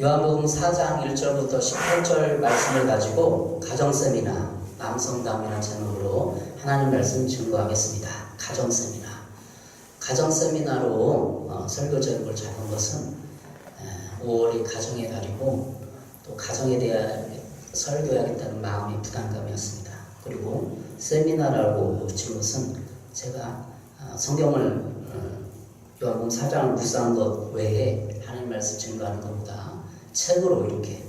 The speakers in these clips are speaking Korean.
요한복음 4장 1절부터 18절 말씀을 가지고 가정세미나 남성다움이라는 제목으로 하나님 말씀 증거하겠습니다. 가정세미나. 가정세미나로 설교 제목을 잡은 것은 5월이 가정의 달이고 또 가정에 대해 설교해야겠다는 마음이 부담감이었습니다. 그리고 세미나라고 붙인 것은 제가 성경을 요한복음 4장을 묵상한 것 외에 하나님 말씀 증거하는 것보다 책으로 이렇게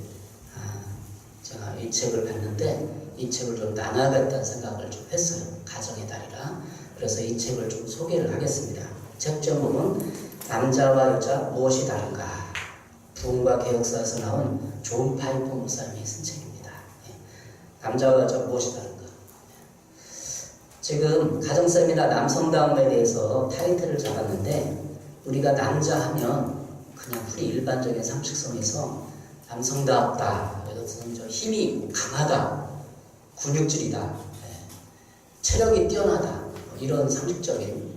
제가 이 책을 봤는데 이 책을 좀 나눠야겠다는 생각을 좀 했어요. 가정의 달이라. 그래서 이 책을 좀 소개를 하겠습니다. 책 제목은 남자와 여자 무엇이 다른가? 부흥과 개혁사에서 나온 존 파이프 목사님이 쓴 책입니다. 남자와 여자 무엇이 다른가? 지금 가정세미나 남성다움에 대해서 타이틀을 잡았는데 우리가 남자 하면 그냥 우리 일반적인 상식성에서 남성다웠다, 이것은 저 힘이 있고 강하다, 근육질이다, 체력이 뛰어나다, 이런 상식적인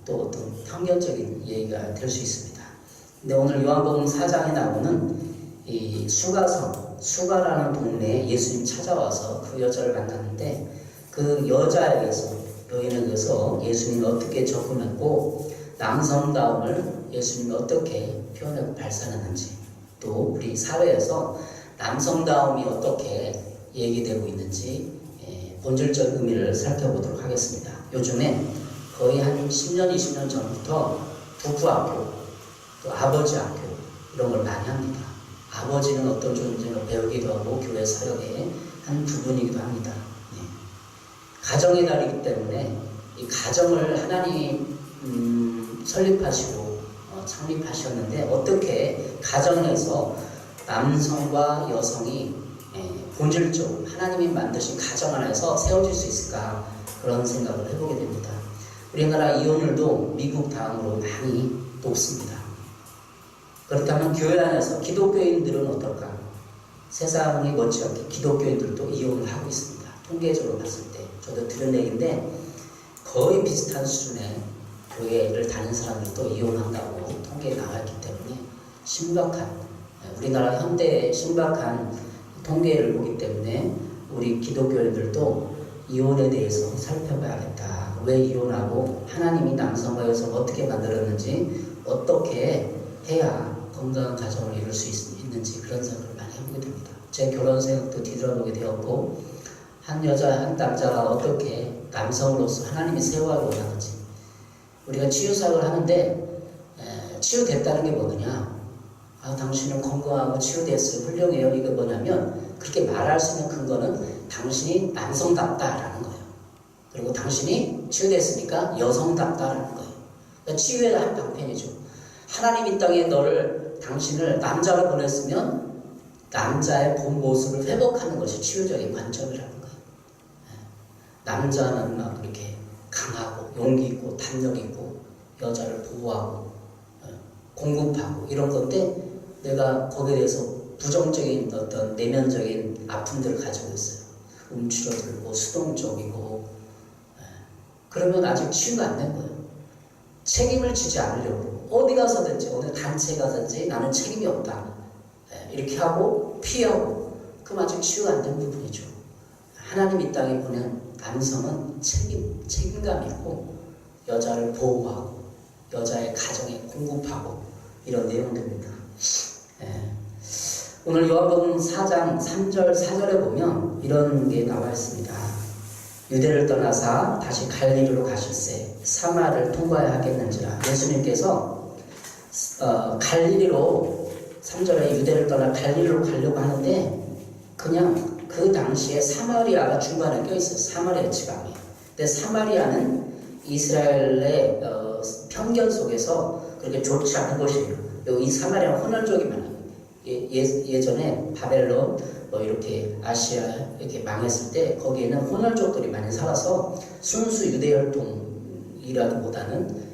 또 어떤 편견적인 얘기가 될 수 있습니다. 근데 오늘 요한복음 4장에 나오는 이 수가라는 동네에 예수님 찾아와서 그 여자를 만났는데 그 여자에게서 여인에게서 예수님이 어떻게 접근했고 남성다움을 예수님이 어떻게 표현하고 발산하는지 또 우리 사회에서 남성다움이 어떻게 얘기되고 있는지 본질적 의미를 살펴보도록 하겠습니다. 요즘에 거의 한 10년, 20년 전부터 부부학교 또 아버지 학교 이런 걸 많이 합니다. 아버지는 어떤 존재로 배우기도 하고 교회 사역의 한 부분이기도 합니다. 가정의 달이기 때문에 이 가정을 하나님 설립하시고 창립하셨는데 어떻게 가정에서 남성과 여성이 본질적으로 하나님이 만드신 가정 안에서 세워질 수 있을까 그런 생각을 해보게 됩니다. 우리나라 이혼율도 미국 다음으로 많이 높습니다. 그렇다면 교회 안에서 기독교인들은 어떨까? 세상이 못지않게 기독교인들도 이혼을 하고 있습니다. 통계적으로 봤을 때 저도 들은 얘기인데 거의 비슷한 수준의 교회를 다닌 사람들도 이혼한다고 통계에 나와있기 때문에 심각한 우리나라 현대의 심각한 통계를 보기 때문에 우리 기독교인들도 이혼에 대해서 살펴봐야겠다. 왜 이혼하고 하나님이 남성과 여성을 어떻게 만들었는지 어떻게 해야 건강한 가정을 이룰 수 있는지 그런 생각을 많이 해보게 됩니다. 제 결혼 생각도 뒤돌아보게 되었고 한 여자 한 남자가 어떻게 남성으로서 하나님이 세워야 원하는지 우리가 치유사역을 하는데 치유됐다는 게 뭐느냐? 당신은 건강하고 치유됐어요. 훌륭해요. 이게 뭐냐면 그렇게 말할 수 있는 근거는 당신이 남성답다라는 거예요. 그리고 당신이 치유됐으니까 여성답다라는 거예요. 그러니까 치유의 한 방편이죠. 하나님 이 땅에 당신을 남자로 보냈으면 남자의 본 모습을 회복하는 것이 치유적인 관점이라는 거예요. 남자는 막 이렇게 강하고 용기 있고 탄력 있고 여자를 보호하고 공급하고 이런 건데 내가 거기에 대해서 부정적인 어떤 내면적인 아픔들을 가지고 있어요. 움츠러들고 수동적이고 그러면 아직 치유가 안 된 거예요. 책임을 지지 않으려고 어디 가서든지 어느 단체에 가든지 나는 책임이 없다 이렇게 하고 피하고 그럼 아직 치유가 안 된 부분이죠. 하나님 이 땅에 보낸 남성은 책임감 있고 여자를 보호하고 여자의 가정에 공급하고 이런 내용들입니다. 오늘 요한복음 4장 3절 4절에 보면 이런 게 나와 있습니다. 유대를 떠나사 다시 갈릴리로 가실새 사마를 통과해야 하겠는지라. 예수님께서 갈릴리로 3절에 유대를 떠나 갈릴리로 가려고 하는데 그냥 그 당시에 사마리아가 중간에 껴있어요. 사마리아 지방이. 근데 사마리아는 이스라엘의 편견 속에서 그렇게 좋지 않은 곳이에요. 그리고 이 사마리아는 혼혈족이 많아요. 예전에 바벨론 이렇게 아시아 이렇게 망했을 때 거기에는 혼혈족들이 많이 살아서 순수 유대 혈통이라기보다는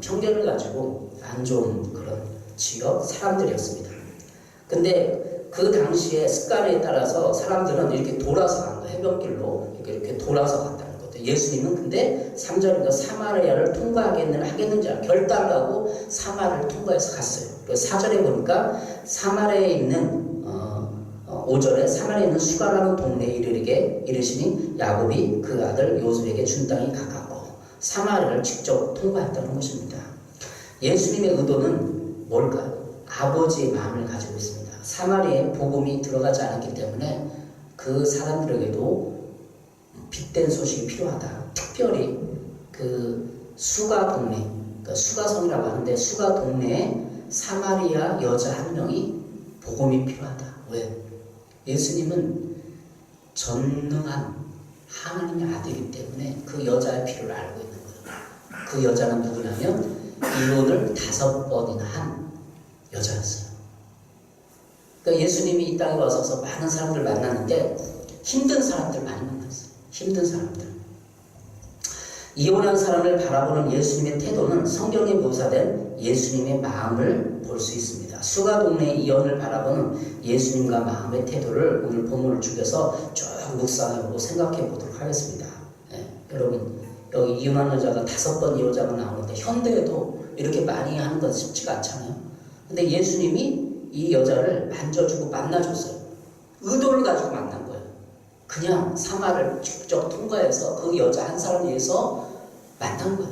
편견을 가지고 안 좋은 그런 지역 사람들이었습니다. 근데 그 당시에 습관에 따라서 사람들은 이렇게 돌아서 간 거예요. 해변길로 이렇게 돌아서 갔다는 것도 예수님은 근데 3절인가 사마리아를 하겠는지 결단을 하고 사마리아를 통과해서 갔어요. 그리고 4절에 보니까 사마리아에 있는 5절에 사마리아에 있는 수가라는 동네에 이르시니 야곱이 그 아들 요셉에게 준 땅이 가깝고 사마리아를 직접 통과했다는 것입니다. 예수님의 의도는 뭘까요? 아버지의 마음을 가지고 있습니다. 사마리아에 복음이 들어가지 않았기 때문에 그 사람들에게도 빛된 소식이 필요하다. 특별히 그 수가 동네, 그러니까 수가성이라고 하는데 수가 동네에 사마리아 여자 한 명이 복음이 필요하다. 왜? 예수님은 전능한 하나님의 아들이기 때문에 그 여자의 필요를 알고 있는 거예요. 그 여자는 누구냐면 이혼을 5번이나 한 여자였어요. 그러니까 예수님이 이 땅에 와서 많은 사람들 만났는데 힘든 사람들 많이 만났어요. 힘든 사람들. 이혼한 사람을 바라보는 예수님의 태도는 성경에 묘사된 예수님의 마음을 볼 수 있습니다. 수가 동네의 이혼을 바라보는 예수님과 마음의 태도를 오늘 본문을 중에서 쭉 묵상해보고 생각해 보도록 하겠습니다. 여러분 여기 이혼한 여자가 5번 이혼자가 나오는데 현대에도 이렇게 많이 하는 건 쉽지가 않잖아요. 근데 예수님이 이 여자를 만져주고 만나줬어요. 의도를 가지고 만난 거예요. 그냥 사마를 직접 통과해서 그 여자 한 사람을 위해서 만난 거예요.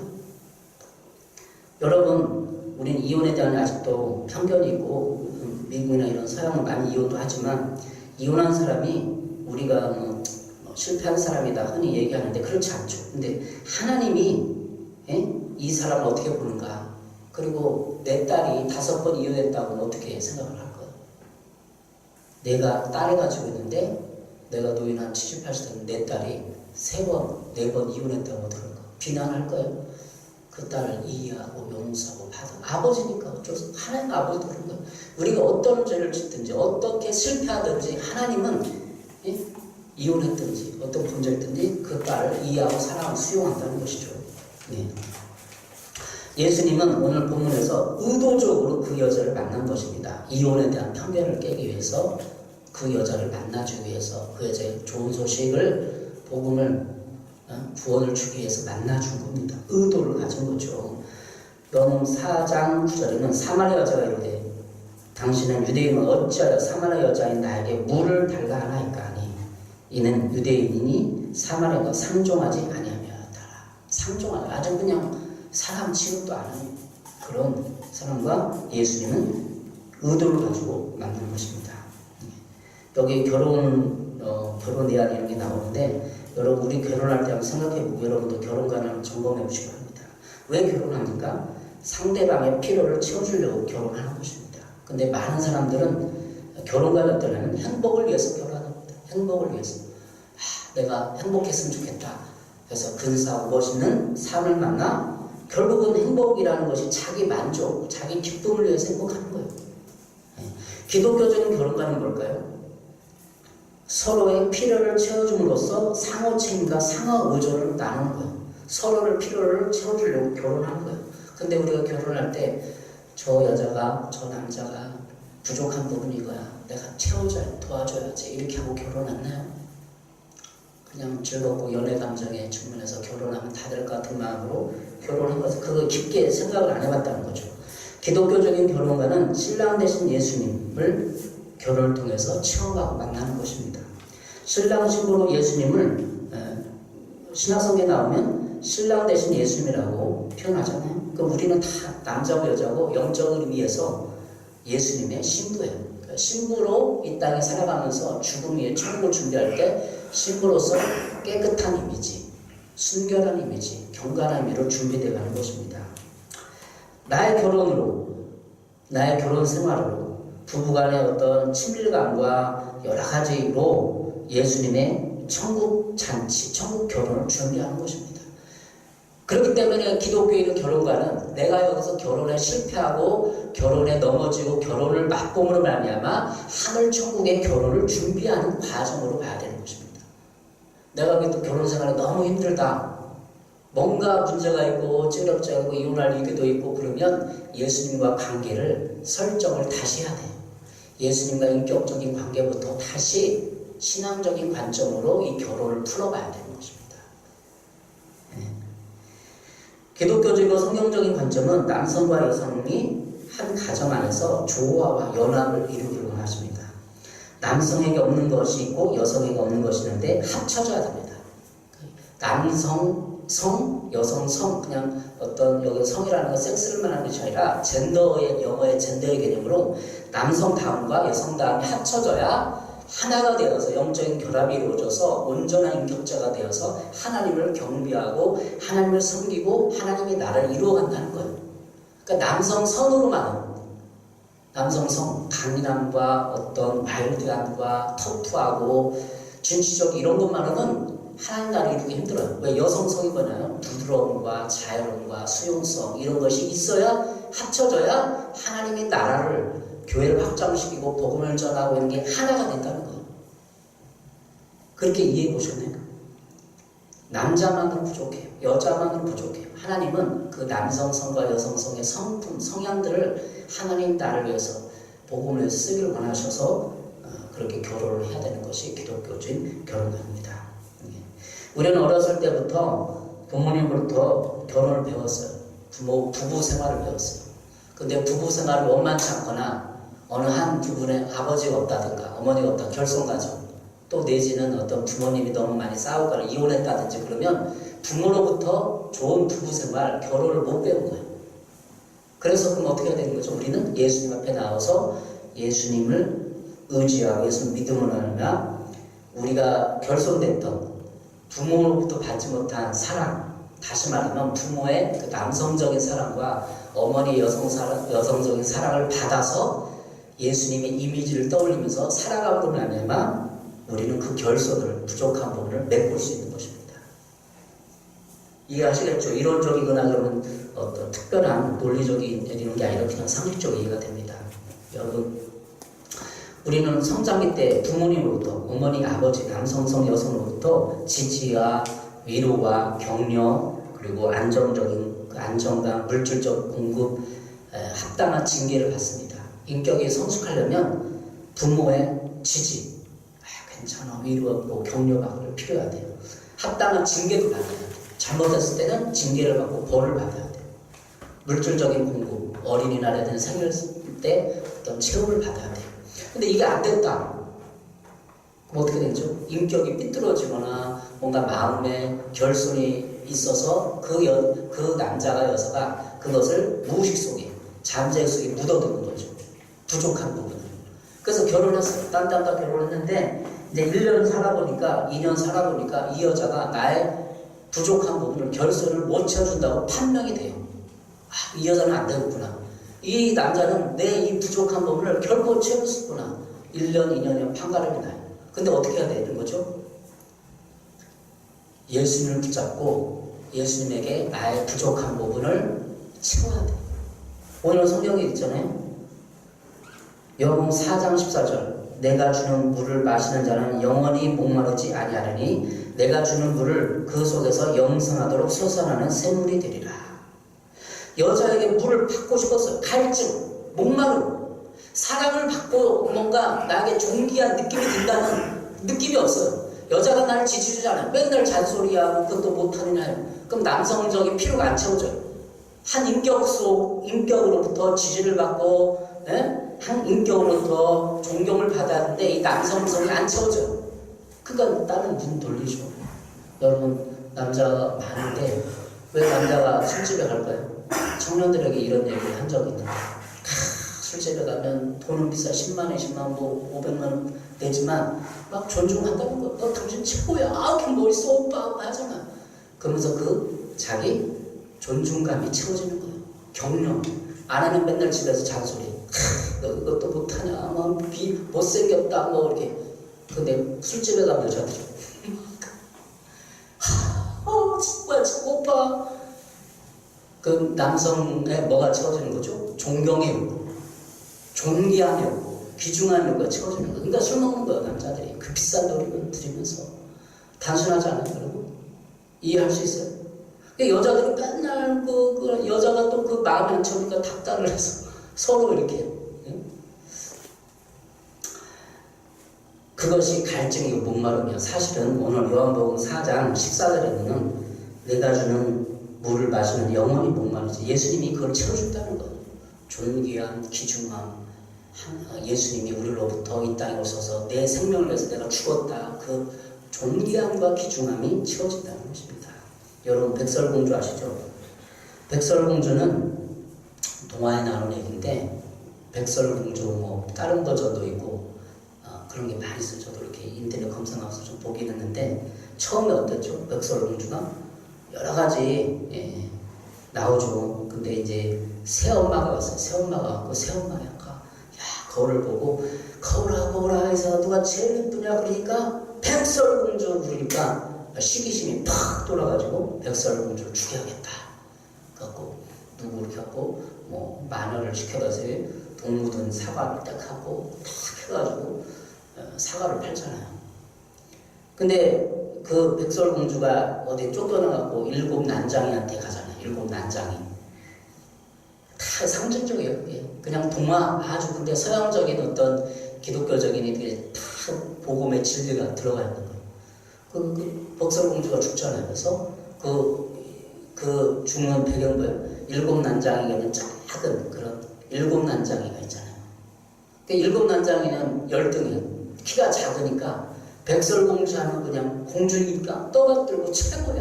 여러분 우린 이혼에 대한 아직도 편견이 있고 미국이나 이런 서양은 많이 이혼도 하지만 이혼한 사람이 우리가 실패한 사람이다 흔히 얘기하는데 그렇지 않죠. 근데 하나님이 이 사람을 어떻게 보는가? 그리고 내 딸이 5번 이혼했다고는 어떻게 생각을 할 거예요? 내가 딸을 가지고 있는데 내가 노인 한 70, 80대 내 딸이 3번, 4번 이혼했다고 들을까? 비난할 거예요. 그 딸을 이해하고 용서하고 받아. 아버지니까 어쩔 수 없어. 하나님 아버지도 그런 거예요. 우리가 어떤 죄를 짓든지 어떻게 실패하든지 하나님은 이혼했든지 어떤 범죄했든지 그 딸을 이해하고 사랑하고 수용한다는 것이죠. 예수님은 오늘 본문에서 의도적으로 그 여자를 만난 것입니다. 이혼에 대한 편견을 깨기 위해서 그 여자를 만나주기 위해서 그 여자의 좋은 소식을 복음을 구원을 주기 위해서 만나준 겁니다. 의도를 가진 거죠. rom 4장 9절에는 사마리아 여자가 이르되 당신은 유대인은 어찌하여 사마리아 여자인 나에게 물을 달라 하나이까 하니 이는 유대인이니 사마리아가 상종하지 아니하였더라. 상종하지 아주 그냥 사람 취급도 안 하는 그런 사람과 예수님은 의도를 가지고 만난 것입니다. 여기 결혼 예안 이런 게 나오는데 여러분 우리 결혼할 때 한번 생각해보고 여러분도 결혼관을 점검해 보시기 바랍니다. 왜 결혼합니까? 상대방의 필요를 채워주려고 결혼하는 것입니다. 근데 많은 사람들은 결혼관을 떠나면 행복을 위해서 결혼하는 겁니다. 행복을 위해서. 내가 행복했으면 좋겠다. 그래서 근사하고 멋있는 삶을 만나 결국은 행복이라는 것이 자기 만족, 자기 기쁨을 위해서 행복하는 거예요. 기독교적인 결혼관은 뭘까요? 서로의 필요를 채워줌으로써 상호 책임과 상호 의존을 나누는 거예요. 서로를 필요를 채워주려고 결혼하는 거예요. 근데 우리가 결혼할 때 저 여자가, 저 남자가 부족한 부분이 이거야. 내가 채워줘야, 도와줘야지. 이렇게 하고 결혼했나요? 그냥 즐겁고 연애 감정에 충분해서 결혼하면 다 될 것 같은 마음으로 결혼한 것을 그거 깊게 생각을 안 해봤다는 거죠. 기독교적인 결혼과는 신랑 되신 예수님을 결혼을 통해서 체험하고 만나는 것입니다. 신랑 신부로 예수님을 신약성경에 나오면 신랑 되신 예수님이라고 표현하잖아요. 그러니까 우리는 다 남자고 여자고 영적인 의미에서 예수님의 신부예요. 그러니까 신부로 이 땅에 살아가면서 죽음 위에 천국을 준비할 때 신부로서 깨끗한 이미지, 순결한 이미지, 경건한 의미로 준비되어가는 것입니다. 나의 결혼 생활으로 부부간의 어떤 친밀감과 여러 가지로 예수님의 천국 잔치, 천국 결혼을 준비하는 것입니다. 그렇기 때문에 기독교인의 결혼과는 내가 여기서 결혼에 실패하고 결혼에 넘어지고 결혼을 맛봄으로 말미암아 하늘 천국의 결혼을 준비하는 과정으로 봐야 되는 것입니다. 내가 그래도 결혼 생활이 너무 힘들다. 뭔가 문제가 있고 찌럽지가 있고 이혼할 위기도 있고 그러면 예수님과 관계를 설정을 다시 해야 돼요. 예수님과 인격적인 관계부터 다시 신앙적인 관점으로 이 결혼을 풀어봐야 되는 것입니다. 기독교적이고 성경적인 관점은 남성과 여성이 한 가정 안에서 조화와 연합을 이루기를 원하십니다. 남성에게 없는 것이 있고 여성에게 없는 것이 있는데 합쳐져야 됩니다. 남성, 성, 여성, 성, 그냥 어떤 여기 성이라는 건 섹스를 말하는 것이 아니라 젠더의, 영어의 젠더의 개념으로 남성다움과 여성다움이 합쳐져야 하나가 되어서 영적인 결합이 이루어져서 온전한 인격자가 되어서 하나님을 경배하고 하나님을 섬기고 하나님이 나를 이루어간다는 거예요. 그러니까 남성성으로만은 남성성, 강인함과 어떤 와일드함과 터프하고 진취적 이런 것만으로는 하나님 나를 이루기 힘들어요. 왜? 여성성이 뭐냐면 부드러움과 자유로움과 수용성 이런 것이 있어야 합쳐져야 하나님이 나라를 교회를 확장시키고 복음을 전하고 있는 게 하나가 된다는 거예요. 그렇게 이해해 보셨나요? 남자만으로 부족해요. 여자만으로 부족해요. 하나님은 그 남성성과 여성성의 성품, 성향들을 하나님 나를 위해서 복음을 쓰기를 원하셔서 그렇게 결혼을 해야 되는 것이 기독교적인 결혼관입니다. 우리는 어렸을 때부터 부모님으로부터 결혼을 배웠어요. 부부 생활을 배웠어요. 근데 부부 생활을 원만치 않거나 어느 한 부분에 아버지가 없다든가 어머니가 없다 결손가정 또 내지는 어떤 부모님이 너무 많이 싸우거나 이혼했다든지 그러면 부모로부터 좋은 부부생활, 결혼을 못 배운 거예요. 그래서 그럼 어떻게 해야 되는 거죠? 우리는 예수님 앞에 나와서 예수님을 의지하고 예수님 믿음으로 하면 우리가 결손됐던 부모로부터 받지 못한 사랑, 다시 말하면 부모의 그 남성적인 사랑과 어머니 여성적인 사랑을 받아서 예수님의 이미지를 떠올리면서 살아가고 나면 우리는 그 결손을 부족한 부분을 메꿀 수 있는 것입니다. 이해하시겠죠? 이론적이거나 그러면 어떤 특별한 논리적인 이런 게 아니라 그냥 상식적으로 이해가 됩니다. 여러분, 우리는 성장기 때 부모님으로부터 어머니, 아버지, 남성성, 여성으로부터 지지와 위로와 격려 그리고 안정감, 물질적 공급, 합당한 징계를 받습니다. 인격이 성숙하려면 부모의 지지, 괜찮아, 위로하고 격려받고 필요해야 돼요. 합당한 징계도 받아야 돼요. 잘못했을 때는 징계를 받고 벌을 받아야 돼요. 물질적인 공급, 어린이날에는 생일 때 어떤 체험을 받아야 돼요. 근데 이게 안 됐다. 그럼 어떻게 되죠? 인격이 삐뚤어지거나 뭔가 마음에 결손이 있어서 그 남자가 여자가 그것을 무의식 속에 잠재 속에 묻어두는 거죠. 부족한 부분을. 그래서 결혼했어요. 딴딴딴 결혼했는데 이제 1년 살아보니까 2년 살아보니까 이 여자가 나의 부족한 부분을 결손을 못 채워준다고 판명이 돼요. 아, 이 여자는 안 되겠구나. 이 남자는 내 이 부족한 부분을 결코 채울 수 있구나. 1년, 2년이면 판가름이 나요. 근데 어떻게 해야 되는 거죠? 예수님을 붙잡고 예수님에게 나의 부족한 부분을 채워야 돼요. 오늘 성경에 있잖아요. 요한복음 4장 14절 내가 주는 물을 마시는 자는 영원히 목마르지 아니하리니 내가 주는 물을 그 속에서 영생하도록 솟아나는 샘물이 되리라. 여자에게 물을 받고 싶었어요. 갈증, 목마름, 사랑을 받고 뭔가 나에게 존귀한 느낌이 든다는 느낌이 없어요. 여자가 나를 지지주잖아요. 맨날 잔소리하고 그것도 못하느냐. 그럼 남성적인 필요가 안 채워져요. 한 인격으로부터 지지를 받고 한 인격으로부터 존경을 받아야 하는데 이 남성성이 안 채워져요. 그러니까 나는 눈 돌리죠. 여러분 남자가 많은데 왜 남자가 술집에 갈까요? 청년들에게 이런 얘기를 한 적이 있는데 술집에 가면 돈은 비싸 10만원, 20만원, 500만원 내지만 막 존중한다는 거야. 너 당신 최고야. 아, 그 멋있어 오빠 하잖아. 그러면서 그 자기 존중감이 채워지는 거예요. 격려. 아내는 맨날 집에서 잔소리. 너 이것도 못하냐. 뭐 못생겼다. 뭐 이렇게. 근데 술집에 가면 여자들이 정말 오빠. 그 남성의 뭐가 채워지는 거죠? 존경의 욕구, 존귀한 욕구, 귀중한 욕구가 채워지는 거예요. 그러니까 술 먹는 거예요, 남자들이. 그 비싼 노래를 부리면서. 단순하지 않아요, 여러분? 이해할 수 있어요? 그러니까 여자들이 맨날 여자가 또 그 마음에 안 채우니까 닥달을 해서 서로 이렇게. 그것이 갈증이고 목마름이야. 사실은 오늘 요한복음 4장 14절에는 내가 주는 물을 마시는 영원히 목마르지. 예수님이 그걸 채워준다는 거예요. 존귀한 귀중함. 예수님이 우리로부터 이 땅에 오셔서 내 생명을 위해서 내가 죽었다. 그 존귀함과 귀중함이 채워진다는 것입니다. 여러분 백설공주 아시죠? 백설공주는 동화에 나오는 얘기인데 백설공주 뭐 다른 버전도 있고 그런 게 많이 있어요. 저도 이렇게 인터넷 검색하면서 좀 보긴 했는데 처음에 어땠죠? 백설공주가 여러 가지 나오죠. 근데 이제 새엄마가 왔어요. 새엄마가 왔고 새엄마가 야 거울을 보고 거울아 해서 누가 제일 예쁘냐 그러니까 백설공주 그러니까 시기심이 팍 돌아가지고 백설공주를 죽여야겠다. 그래갖고 누구 이렇게 갖고 뭐 마녀를 시켜가서 돈 묻은 사과를 딱 하고 탁 해가지고 사과를 팔잖아요. 근데 그 백설공주가 어디 쫓겨나갖고 일곱 난장이한테 가잖아요. 일곱 난장이. 다 상징적이에요. 그게. 그냥 동화 아주 근데 서양적인 어떤 기독교적인 이게 다 복음의 진리가 들어가 있는 거예요. 그 백설공주가 죽잖아요. 그래서 그 죽는 배경 뭐예요? 일곱 난장이는 작은 그런 일곱 난장이가 있잖아요. 그 일곱 난장이는 열등이에요. 키가 작으니까 백설공주 하면 그냥 공주니까 떠받들고 최고야.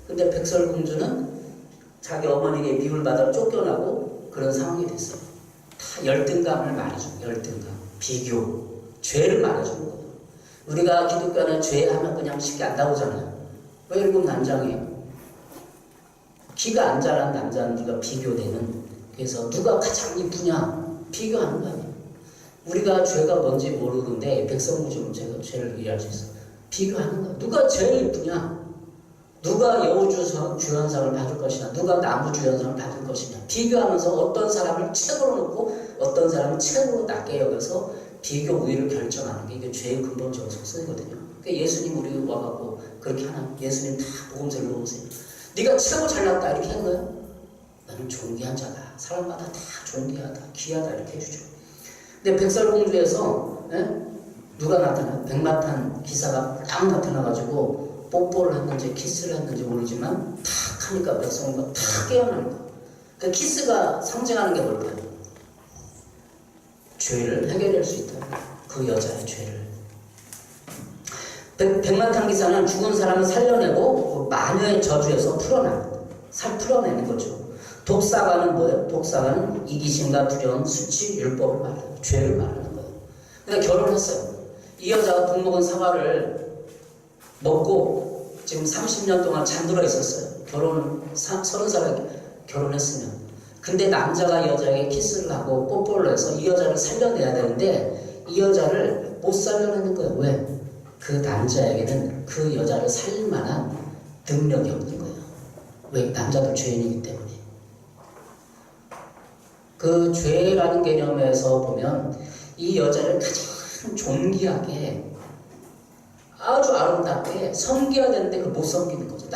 근데 백설공주는 자기 어머니에게 미움받아 쫓겨나고 그런 상황이 됐어요. 다 열등감을 말해주고 열등감, 비교, 죄를 말해주는 거예요. 우리가 기독교는 죄하면 그냥 쉽게 안 나오잖아요. 왜 일곱 난장이에요? 키가 안 자란 남자는 우리가 비교되는. 그래서 누가 가장 이쁘냐 비교하는 거 아니에요. 우리가 죄가 뭔지 모르는데 백설공주는 제가 죄를 이해할 수 있어요. 비교하는 거예요. 누가 제일 이쁘냐? 누가 여우주연상을 받을 것이냐? 누가 나무주연상을 받을 것이냐? 비교하면서 어떤 사람을 최고로 놓고 어떤 사람을 최고로 낮게 여겨서 비교 우위를 결정하는 게 이게 죄의 근본적인 속성이거든요. 그러니까 예수님 우리 와갖고 그렇게 하나? 예수님 다 복음서를 읽어보세요. 네가 최고 잘났다 이렇게 하는 거예요? 나는 존귀한 자다. 사람마다 다 존귀하다. 귀하다 이렇게 해주죠. 근데 백설공주에서 누가 나타나요? 백마탄 기사가 딱 나타나가지고 뽀뽀를 했는지 키스를 했는지 모르지만 탁 하니까 백설공주가 탁 깨어나는 거예요. 그 키스가 상징하는 게 뭘까요? 죄를 해결할 수 있다. 그 여자의 죄를. 백마탄 기사는 죽은 사람을 살려내고 마녀의 저주에서 풀어내는 거죠. 독사가는 뭐예요? 독사가는 이기심과 두려움, 수치, 율법을 말해요. 죄를 말하는 거예요. 그러니까 결혼했어요. 이 여자가 독먹은 사과를 먹고 지금 30년 동안 잠들어 있었어요. 30살에 결혼했으면. 근데 남자가 여자에게 키스를 하고 뽀뽀를 해서 이 여자를 살려내야 되는데 이 여자를 못 살려내는 거예요. 왜? 그 남자에게는 그 여자를 살릴 만한 능력이 없는 거예요. 왜? 남자도 죄인이기 때문에. 그 죄라는 개념에서 보면 이 여자를 가장 존귀하게 아주 아름답게 섬겨야 되는데 그걸 못 섬기는 거죠.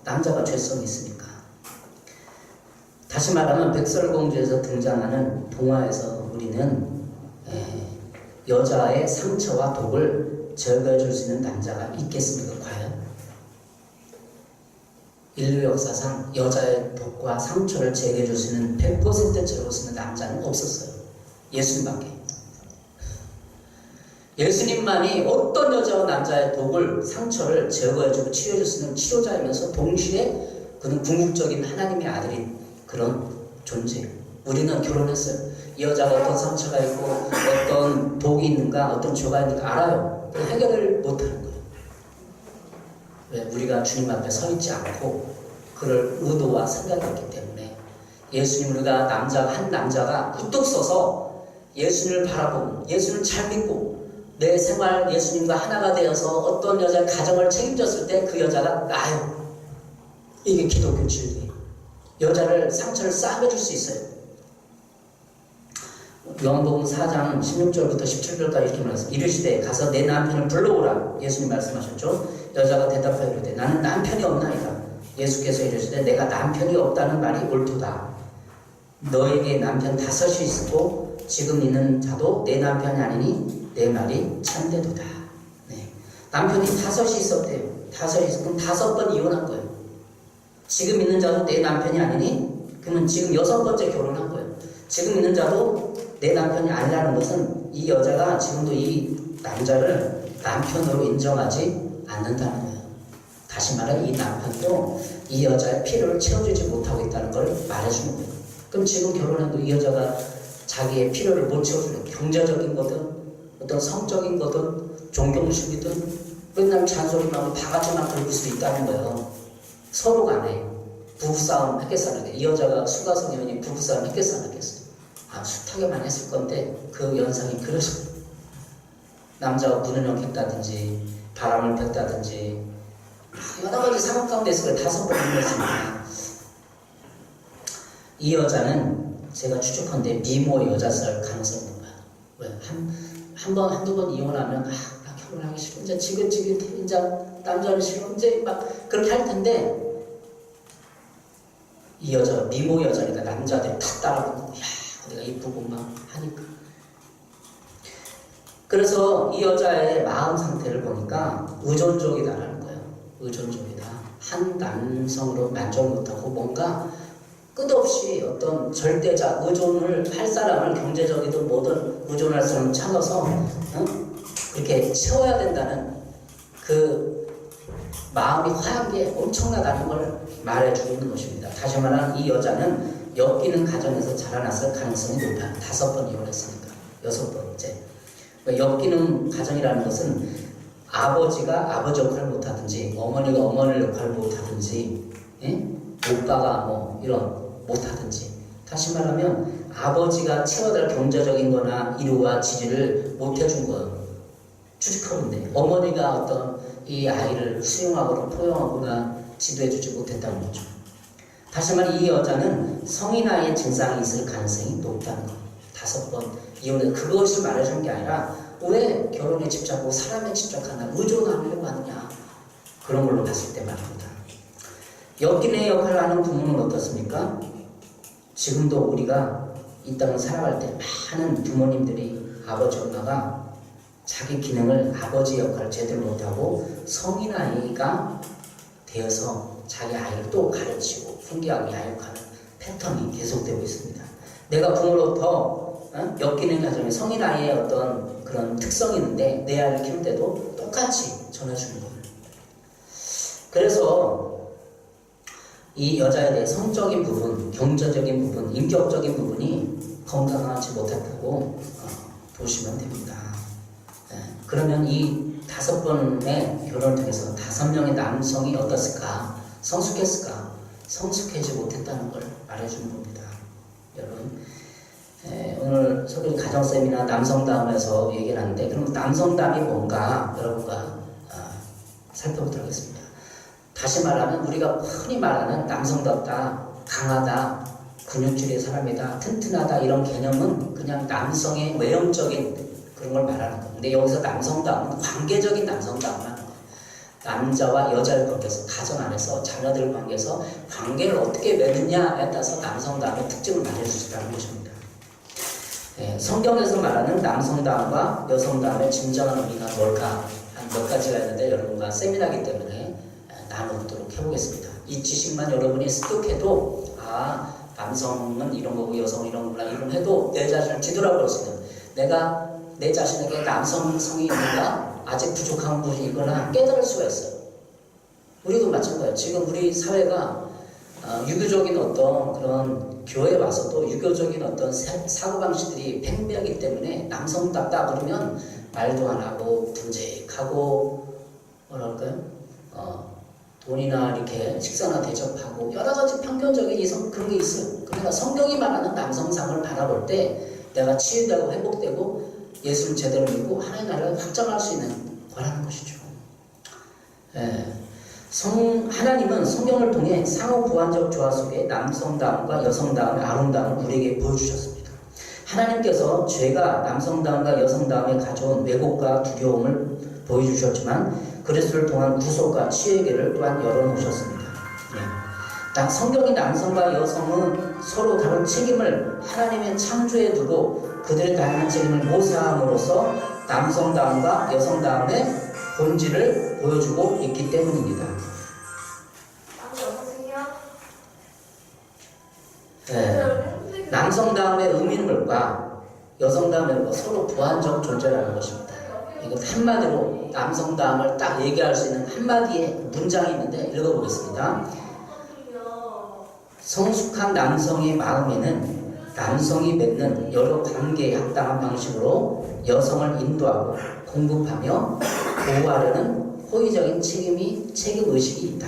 남자가 죄성이 있으니까. 다시 말하면 백설공주에서 등장하는 동화에서 우리는 여자의 상처와 독을 제거해 줄 수 있는 남자가 있겠습니까? 과연? 인류 역사상 여자의 독과 상처를 제거해 줄 수 있는 100% 제거할 수 있는 남자는 없었어요. 예수님밖에. 예수님만이 어떤 여자와 남자의 독을, 상처를 제거해주고 치료해줄 수 있는 치료자이면서 동시에 그는 궁극적인 하나님의 아들인 그런 존재. 우리는 결혼했어요. 이 여자가 어떤 상처가 있고 어떤 독이 있는가 어떤 죄가 있는가 알아요. 해결을 못하는 거예요. 왜? 우리가 주님 앞에 서 있지 않고 그럴 의도와 생각이 없기 때문에. 예수님 우리가 한 남자가 우뚝 서서 예수님을 바라보고 예수님을 잘 믿고 내 생활 예수님과 하나가 되어서 어떤 여자의 가정을 책임졌을 때 그 여자가 나아요. 이게 기독교 진리예요. 여자를 상처를 싸매줄 수 있어요. 요한복음 4장 16절부터 17절까지 이렇게 말했어요. 이르시되 가서 내 남편을 불러오라. 예수님 말씀하셨죠. 여자가 대답하여 이르되 나는 남편이 없나이다. 예수께서 이르시되 내가 남편이 없다는 말이 옳도다. 너에게 남편 5이 있고 지금 있는 자도 내 남편이 아니니 내 말이 참되도다. 네. 남편이 5이 있었대요. 5이 있었고 5번 이혼한 거예요. 지금 있는 자도 내 남편이 아니니? 그러면 지금 6번째 결혼한 거예요. 지금 있는 자도 내 남편이 아니라는 것은 이 여자가 지금도 이 남자를 남편으로 인정하지 않는다는 거예요. 다시 말해 이 남편도 이 여자의 필요를 채워주지 못하고 있다는 걸 말해주는 거예요. 그럼 지금 결혼해도 이 여자가 자기의 필요를 못 채워주는 경제적인 거든 어떤 성적인 거든 존경심이든 맨날 잔소리만 하고 바가지만 긁을 수도 있다는 거예요. 서로 간에 부부싸움 했겠어 안 했겠어? 이 여자가 수가성이니 부부싸움 했겠어 안 했겠어? 숱하게만 했을 건데 그 연상이 그래서 남자가 문을 폈다든지 바람을 폈다든지 여러 가지 상황 가운데 있을 걸 5번 했습니다. 이 여자는 제가 추측한데 미모 여자일 가능성이 높아요. 왜? 한두 번 이혼하면 나 결혼하기 싫어. 이제 지금 남자는 싫어. 이제 막 그렇게 할 텐데 이 여자가 미모 여자니까 남자들이 다 따라붙고 내가 이쁘고 막 하니까. 그래서 이 여자의 마음 상태를 보니까 의존적이다라는 거예요. 의존적이다. 한 남성으로 만족을 못하고 뭔가 끝없이 어떤 절대자 의존을 할 사람을 경제적이든 뭐든 의존할 사람을 찾아서 그렇게 채워야 된다는 그 마음이 화한 게 엄청나다는 걸 말해주고 있는 것입니다. 다시 말하면 이 여자는 엮이는 가정에서 자라났을 가능성이 높아요. 5번 이혼했으니까 6번째. 엮이는 가정이라는 것은 아버지가 아버지 역할을 못하든지 어머니가 어머니 역할을 못하든지 오빠가 뭐 이런 못하든지 다시 말하면 아버지가 채워야 될 경제적인 거나 이루와 지지를 못해준 거예요. 추측하는데 어머니가 어떤 이 아이를 수용하거나 포용하거나 지도해주지 못했다는 거죠. 다시 말해 이 여자는 성인 아이의 증상이 있을 가능성이 높다는 거예요. 5번 이혼해 그것을 말해주는 게 아니라 왜 결혼에 집착하고 사람에 집착하나 의존하려고 하느냐 그런 걸로 봤을 때 말입니다. 엮이는 역할을 하는 부모는 어떻습니까? 지금도 우리가 이 땅을 살아갈 때 많은 부모님들이 아버지 엄마가 자기 기능을 아버지 역할을 제대로 못하고 성인 아이가 되어서 자기 아이를 또 가르치고 훈계하고 야육하는 패턴이 계속되고 있습니다. 내가 부모로부터 엮이는 가정에 성인 아이의 어떤 그런 특성이 있는데 내 아이를 키울 때도 똑같이 전해주는 거예요. 그래서 이 여자에 대해 성적인 부분, 경제적인 부분, 인격적인 부분이 건강하지 못했다고 보시면 됩니다. 그러면 이 5번의 결혼을 통해서 5명의 남성이 어떻을까? 성숙했을까? 성숙하지 못했다는 걸 말해주는 겁니다. 여러분 오늘 소개 가정쌤이나 남성다움에서 얘기를 하는데 그럼 남성다움이 뭔가 여러분과 살펴보도록 하겠습니다. 다시 말하면 우리가 흔히 말하는 남성답다, 강하다, 근육질의 사람이다, 튼튼하다 이런 개념은 그냥 남성의 외형적인 그런 걸 말하는 거예요. 근데 여기서 남성다움은 관계적인 남성다움을 하는 거예요. 남자와 여자의 관계에서 가정 안에서 자녀들 관계에서 관계를 어떻게 맺느냐에 따라서 남성다움의 특징을 말해주시라는 것입니다. 성경에서 말하는 남성다움과 여성다움의 진정한 의미가 뭘까? 한 몇 가지가 있는데 여러분과 세미나이기 때문에 나누도록 해보겠습니다. 이 지식만 여러분이 습득해도 남성은 이런 거고 여성은 이런 거구나 이런 해도 내 자신을 뒤돌아볼 수 있는 내가 내 자신에게 남성성이 있는가 아직 부족한 부분이 있거나 깨달을 수가 있어요. 우리도 마찬가지예요. 지금 우리 사회가 유교적인 어떤 그런 교회에 와서도 유교적인 어떤 사고방식들이 팽배하기 때문에 남성답다 그러면 말도 안 하고 분재하고 뭐랄까요? 돈이나 이렇게 식사나 대접하고 여러 가지 편견적인 이성 그런 게 있어요. 그러니까 성경이 말하는 남성상을 바라볼 때 내가 치유되고 회복되고 예수를 제대로 믿고 하나님의 나라를 확장할 수 있는 거라는 것이죠. 하나님은 성경을 통해 상호보완적 조화 속에 남성다움과 여성다움의 아름다움을 우리에게 보여주셨습니다. 하나님께서 죄가 남성다움과 여성다움에 가져온 왜곡과 두려움을 보여주셨지만 그리스도를 통한 구속과 치유의 길을 또한 열어놓으셨습니다. 성경이 남성과 여성은 서로 다른 책임을 하나님의 창조에 두고 그들의 다양한 책임을 모사함으로써 남성다움과 여성다움의 본질을 보여주고 있기 때문입니다. 여보세요? 남성다움의 의미는 뭘까? 여성다움의 서로 보완적 존재라는 것입니다. 이거 한마디로 남성다움을 딱 얘기할 수 있는 한마디의 문장이 있는데 읽어보겠습니다. 성숙한 남성의 마음에는 남성이 맺는 여러 관계에 합당한 방식으로 여성을 인도하고 공급하며 보호하려는 호의적인 책임의식이 있다.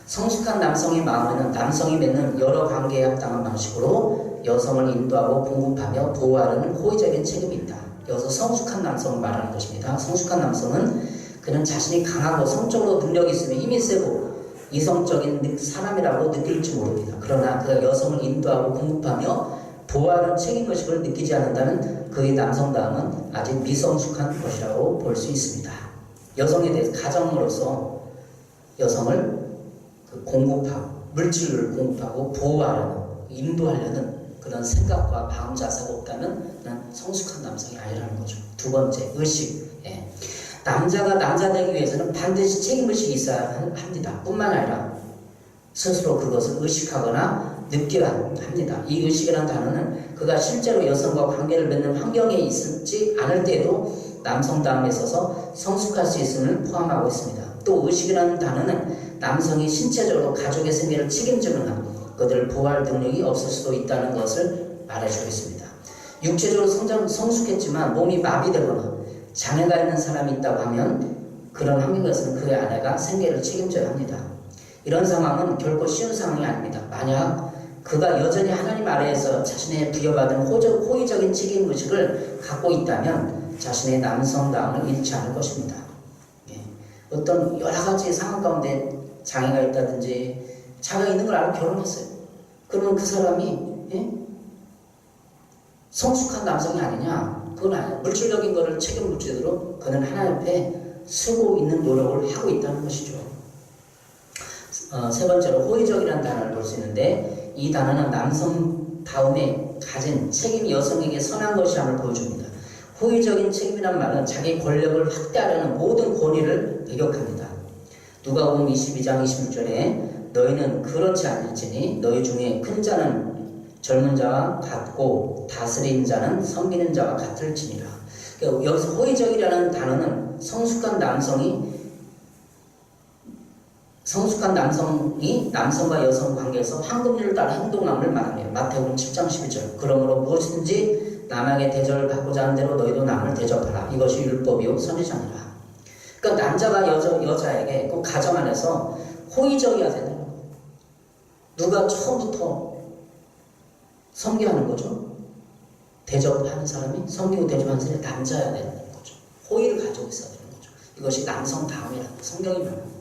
성숙한 남성의 마음에는 남성이 맺는 여러 관계에 합당한 방식으로 여성을 인도하고 공급하며 보호하려는 호의적인 책임이 있다. 여기서 성숙한 남성을 말하는 것입니다. 성숙한 남성은 그는 자신이 강하고 성적으로 능력이 있으며 힘이 세고 이성적인 사람이라고 느낄지 모릅니다. 그러나 그가 여성을 인도하고 공급하며 보호하는 책임의식을 느끼지 않는다는 그의 남성다움은 아직 미성숙한 것이라고 볼 수 있습니다. 여성에 대해서 가정으로서 여성을 공급하고 물질을 공급하고 보호하려는 인도하려는 그런 생각과 마음 자세가 없다면 그냥 성숙한 남성이 아니라는 거죠. 두 번째, 의식. 남자가 남자 되기 위해서는 반드시 책임의식이 있어야 합니다. 뿐만 아니라 스스로 그것을 의식하거나 느껴야 합니다. 이 의식이라는 단어는 그가 실제로 여성과 관계를 맺는 환경에 있지 않을 때에도 남성다움에 있어서 성숙할 수 있음을 포함하고 있습니다. 또 의식이라는 단어는 남성이 신체적으로 가족의 생계를 책임지거나 그들을 보호할 능력이 없을 수도 있다는 것을 말해주고 있습니다. 육체적으로 성숙했지만 몸이 마비되거나 장애가 있는 사람이 있다고 하면 그런 환경에서는 그의 아내가 생계를 책임져야 합니다. 이런 상황은 결코 쉬운 상황이 아닙니다. 만약 그가 여전히 하나님 아래에서 자신의 부여받은 호의적인 책임의식을 갖고 있다면 자신의 남성다움을 잃지 않을 것입니다. 어떤 여러 가지 상황 가운데 장애가 있다든지 자가 있는 걸 알고 결혼했어요. 그러면 그 사람이 성숙한 남성이 아니냐? 그건 아니야. 물질적인 것을 책임을 지도록 그는 하나님 앞에 쓰고 있는 노력을 하고 있다는 것이죠. 세 번째로 호의적이라는 단어를 볼 수 있는데 이 단어는 남성다움에 가진 책임이 여성에게 선한 것이함을 보여줍니다. 호의적인 책임이란 말은 자기 권력을 확대하려는 모든 권위를 배격합니다. 누가복음 22장 26절에 너희는 그렇지 않을지니 너희 중에 큰 자는 젊은 자와 같고 다스리는 자는 섬기는 자와 같을지니라. 그러니까 여기서 호의적이라는 단어는 성숙한 남성이 남성과 여성 관계에서 황금률을 따라 행동함을 말합니다. 마태복음 7장 12절. 그러므로 무엇이든지 남에게 대접을 받고자 하는 대로 너희도 남을 대접하라. 이것이 율법이요 선지자니라. 그러니까 남자가 여자에게 그 가정 안에서 호의적이어야 된다는 거예요. 누가 처음부터 섬겨야 하는 거죠? 대접하는 사람이, 섬기고 대접하는 사람이 남자여야 되는 거죠. 호의를 가지고 있어야 되는 거죠. 이것이 남성다움이라는 성경이 말합니다.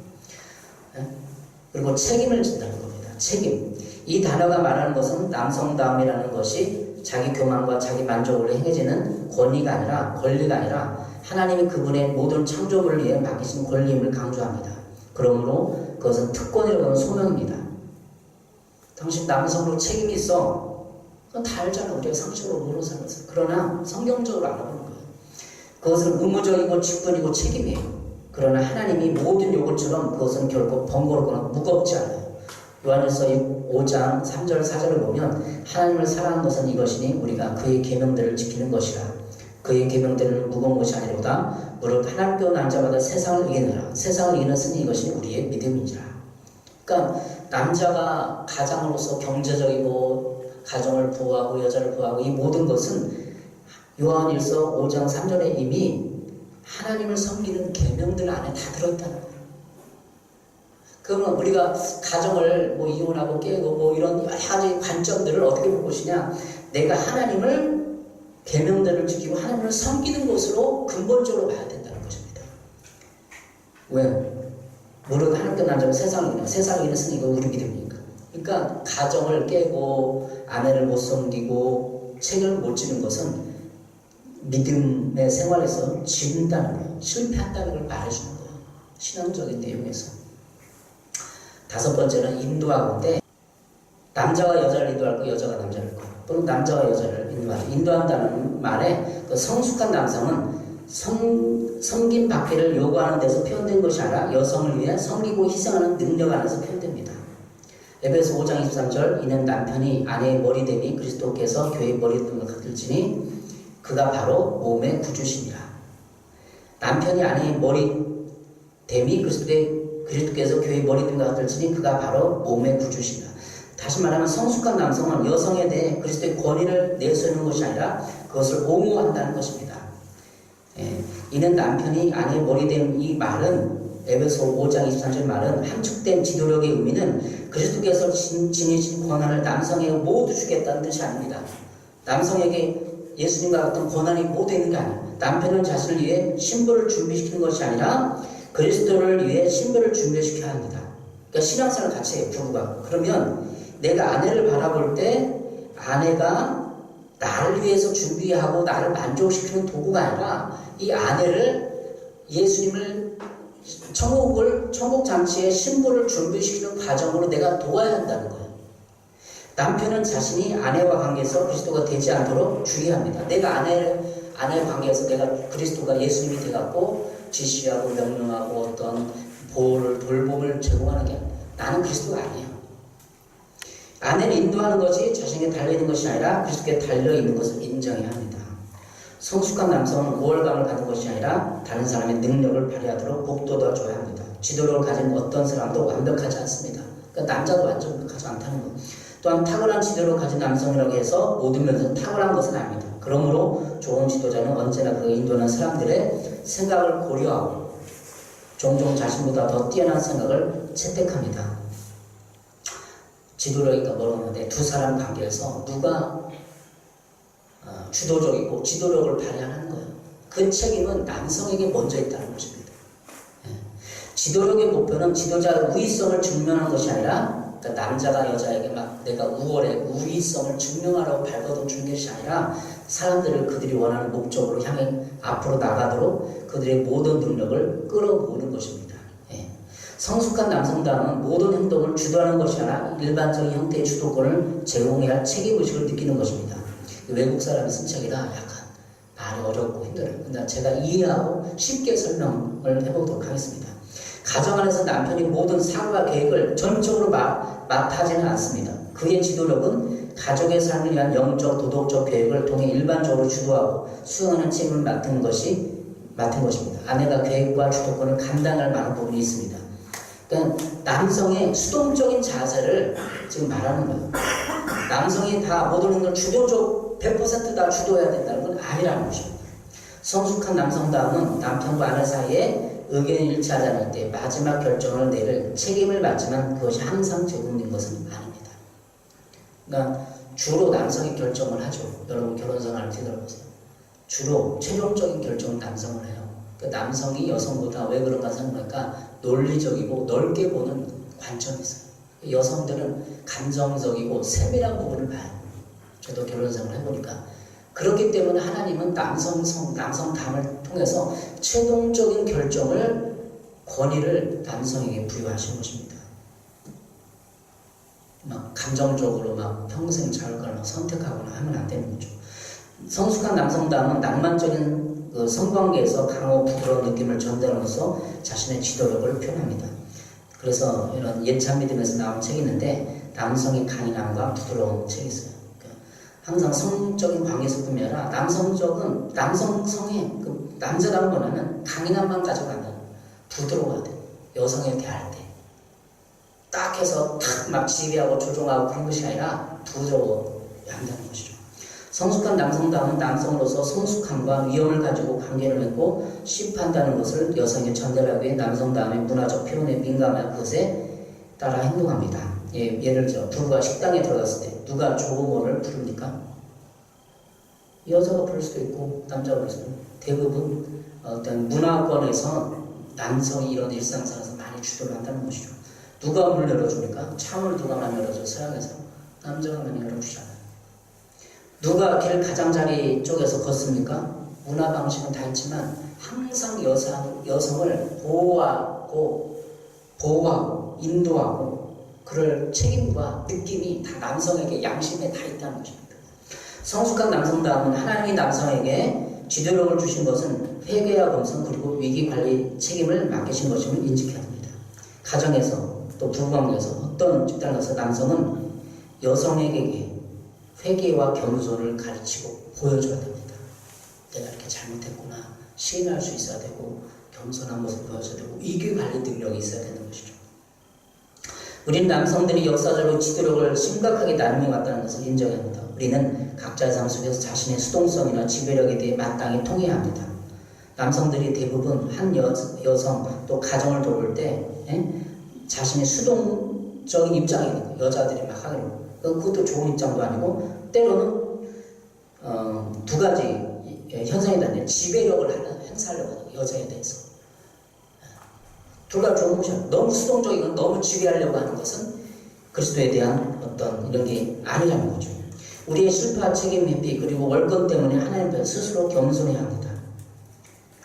그리고 책임을 진다는 겁니다. 책임. 이 단어가 말하는 것은 남성다움이라는 것이 자기 교만과 자기 만족으로 행해지는 권리가 아니라 하나님이 그분의 모든 창조물을 위해 맡기신 권리임을 강조합니다. 그러므로 그것은 특권이라고 하는 소명입니다. 당신 남성으로 책임이 있어. 그건 다 알잖아. 우리가 상식으로 모르는 사람은. 그러나 성경적으로 알아보는 거예요. 그것은 의무적이고 직분이고 책임이에요. 그러나 하나님이 모든 요구처럼 그것은 결코 번거롭거나 무겁지 않아요. 요한일서 5장 3절 4절을 보면 하나님을 사랑하는 것은 이것이니 우리가 그의 계명들을 지키는 것이라. 그의 계명들은 무거운 것이 아니로다. 무릇 하나님께 온 남자마다 세상을 이기느라. 세상을 이기는 승리 이것이 우리의 믿음이니라. 그러니까 남자가 가장으로서 경제적이고 가정을 보호하고 여자를 보호하고 이 모든 것은 요한일서 5장 3절에 이미 하나님을 섬기는 계명들 안에 다 들어있다는 거예요. 그러면 우리가 가정을 이혼하고 깨고 이런 여러 가지 관점들을 어떻게 볼 것이냐? 내가 하나님을 계명들을 지키고 하나님을 섬기는 것으로 근본적으로 봐야 된다는 것입니다. 왜? 무릇 하나님께 남자는 세상을 이기는 승리가 우리 믿음이니까. 그러니까 가정을 깨고 아내를 못 섬기고 책임을 못 지는 것은 믿음의 생활에서 진다는 거예요. 실패한다는 걸 말해주는 거예요. 신앙적인 내용에서. 다섯 번째는 인도하고인데 남자가 여자를 인도할 거, 여자가 남자를 인도할 거. 또는 남자가 여자를 인도한다는 말에 그 성숙한 남성은 섬김 받기를 요구하는 데서 표현된 것이 아니라 여성을 위해 섬기고 희생하는 능력 안에서 표현됩니다. 에베소 5장 23절 이는 남편이 아내의 머리됨이 그리스도께서 교회의 머리됨과 같을지니 그가 바로 몸의 구주시니라. 남편이 아내의 머리됨이 그리스도께서 교회의 머리됨과 같을지니 그가 바로 몸의 구주시니라. 다시 말하면 성숙한 남성은 여성에 대해 그리스도의 권위를 내세우는 것이 아니라 그것을 옹호한다는 것입니다. 이는 남편이 아내의 머리됨 이 말은 에베소 5장 23절 말은 함축된 지도력의 의미는 그리스도께서 지니신 권한을 남성에게 모두 주겠다는 뜻이 아닙니다. 남성에게 예수님과 같은 권한이 모두 있는 게 아니에요. 남편은 자신을 위해 신부를 준비시키는 것이 아니라 그리스도를 위해 신부를 준비시켜야 합니다. 그러니까 신앙생활을 같이 해요, 부부가. 그러면 내가 아내를 바라볼 때 아내가 나를 위해서 준비하고 나를 만족시키는 도구가 아니라 이 아내를 예수님을 천국 잔치에 신부를 준비시키는 과정으로 내가 도와야 한다는 거예요. 남편은 자신이 아내와 관계에서 그리스도가 되지 않도록 주의합니다. 내가 아내의 관계에서 내가 그리스도가 예수님이 되갖고 지시하고 명령하고 어떤 보호를 돌봄을 제공하는 게 아니라 나는 그리스도가 아니에요. 아내를 인도하는 것이 자신에게 달려있는 것이 아니라 그리스도께 달려있는 것을 인정해야 합니다. 성숙한 남성은 우월감을 갖는 것이 아니라 다른 사람의 능력을 발휘하도록 복돋아줘야 합니다. 지도력을 가진 어떤 사람도 완벽하지 않습니다. 그러니까 남자도 완벽하지 않다는 것. 또한 탁월한 지도력을 가진 남성이라고 해서 모든 면에서 탁월한 것은 아닙니다. 그러므로 좋은 지도자는 언제나 그 인도하는 사람들의 생각을 고려하고 종종 자신보다 더 뛰어난 생각을 채택합니다. 지도력이니까 뭐라고 하는데 두 사람 관계에서 누가 주도적이고 지도력을 발휘하는 거예요. 그 책임은 남성에게 먼저 있다는 것입니다. 지도력의 목표는 지도자의 우위성을 증명하는 것이 아니라 그러니까 남자가 여자에게 막 내가 우월해 우위성을 증명하라고 발버둥 주는 것이 아니라 사람들을 그들이 원하는 목적으로 향해 앞으로 나가도록 그들의 모든 능력을 끌어모으는 것입니다. 성숙한 남성다움은 모든 행동을 주도하는 것이 아니라 일반적인 형태의 주도권을 제공해야 할 책임의식을 느끼는 것입니다. 외국 사람이 쓴 책이라 약간 말이 어렵고 힘들어요. 근데 제가 이해하고 쉽게 설명을 해보도록 하겠습니다. 가정 안에서 남편이 모든 사고와 계획을 전적으로 맡아지는 않습니다. 그의 지도력은 가족의 삶을 위한 영적, 도덕적 계획을 통해 일반적으로 주도하고 수행하는 책임을 맡은 것입니다. 아내가 계획과 주도권을 감당할 많은 부분이 있습니다. 그러니까 남성의 수동적인 자세를 지금 말하는 거예요. 남성이 다 모든 행동을 주도적 100% 다 주도해야 된다는 건 아니라는 것입니다. 성숙한 남성다움은 남편과 아내 사이에 의견이 일치하지 않을 때 마지막 결정을 내릴 책임을 맡지만 그것이 항상 제공된 것은 아닙니다. 그러니까 주로 남성이 결정을 하죠. 여러분 결혼생활을 되돌아보세요. 주로 최종적인 결정은 남성을 해요. 그러니까 남성이 여성보다 왜 그런가 생각하니까 논리적이고 넓게 보는 관점이 있어요. 여성들은 감정적이고 세밀한 부분을 봐요. 저도 결혼생활을 해보니까. 그렇기 때문에 하나님은 남성담을 통해서 최종적인 권위를 남성에게 부여하신 것입니다. 막 감정적으로 막 평생 자유를 선택하거나 하면 안 되는 거죠. 성숙한 남성담은 낭만적인 성관계에서 강하고 부드러운 느낌을 전달하면서 자신의 지도력을 표현합니다. 그래서 이런 예찬 믿음에서 나온 책이 있는데 남성의 강인함과 부드러운 책이 있어요. 그러니까 항상 성적인 관계에서 보면 남성성의 그 남자다운 거는 강인함만 가져간다. 부드러워야 돼. 여성에 대할 때. 딱 해서 탁 막 지배하고 조종하고 그런 것이 아니라 부드러워야 한다는 것이죠. 성숙한 남성다움은 남성으로서 성숙함과 위험을 가지고 관계를 맺고 시판다는 것을 여성에게 전달하기 위해 남성다움의 문화적 표현에 민감한 것에 따라 행동합니다. 예를 들어 부부가 식당에 들어갔을 때 누가 조부모를 부릅니까? 여자가 부를 수도 있고 남자가 부를 수도 있고 대부분 어떤 문화권에서 남성이 이런 일상생활에서 많이 주도를 한다는 것이죠. 누가 문을 열어줍니까? 창을 누가 많이 열어줘? 서양에서 남자가 많이 열어주잖아요. 누가 길을 가장자리 쪽에서 걷습니까? 문화 방식은 다 있지만 항상 여성을 보호하고 인도하고 그럴 책임과 느낌이 다 남성에게 양심에 다 있다는 것입니다. 성숙한 남성다움은 하나님이 남성에게 지도력을 주신 것은 회개와 검성 그리고 위기관리 책임을 맡기신 것임을 인식해야 합니다. 가정에서 또 부부관계에서 어떤 집단에서 남성은 여성에게 회개와 겸손을 가르치고 보여줘야 됩니다. 내가 이렇게 잘못했구나 시인할 수 있어야 되고 겸손한 모습을 보여줘야 되고 위기 관리 능력이 있어야 되는 것이죠. 우리는 남성들이 역사적으로 지도력을 심각하게 나누어 왔다는 것을 인정해야 합니다. 우리는 각자의 삶 속에서 자신의 수동성이나 지배력에 대해 마땅히 통해야 합니다. 남성들이 대부분 한 여성 또 가정을 돌볼 때 자신의 수동적인 입장이 있는 거예요. 여자들이 막 하기로. 그것도 좋은 입장도 아니고 때로는 두 가지 현상이 있는데 지배력을 행사하려고 하는 거예요. 여자에 대해서. 둘 다 좋은 것이야. 너무 수동적이고 너무 지배하려고 하는 것은 그리스도에 대한 어떤 이런 게 아니라는 거죠. 우리의 실패와 책임 회피 그리고 월권 때문에 하나님 앞에 스스로 겸손해야 합니다.